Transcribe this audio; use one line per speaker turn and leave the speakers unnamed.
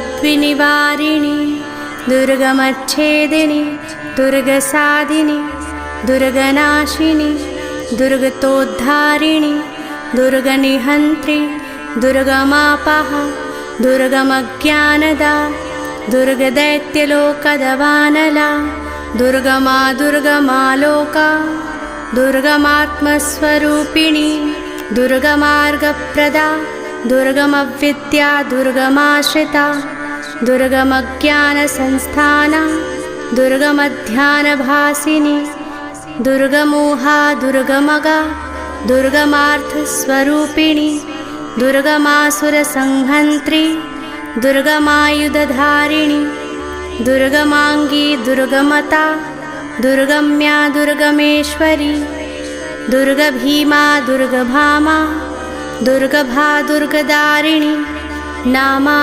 दुर्गापद्विनिवारिणि दुर्गमच्छेदिनि दुर्गसाधिनि दुर्गनाशिनि दुर्गतोद्धारिणि दुर्गनिहन्त्रि दुर्गमापः दुर्गमज्ञानदा दुर्गदैत्यलोकदवानला दुर्गमा दुर्गमालोका दुर्गमात्मस्वरूपिणी दुर्गमार्गप्रदा दुर्गमविद्या दुर्गमाश्रिता दुर्गमज्ञानसंस्थाना दुर्गमध्यानभासिनी दुर्गमोहा दुर्गमगा दुर्गमार्थस्वरूपिणी दुर्गमासुरसंहन्त्री दुर्गमायुधधारिणी दुर्गमाङ्गी दुर्गमता दुर्गम्या दुर्गमेश्वरी दुर्गभीमा दुर्गभामा दुर्गभा दुर्गदारिणी नामा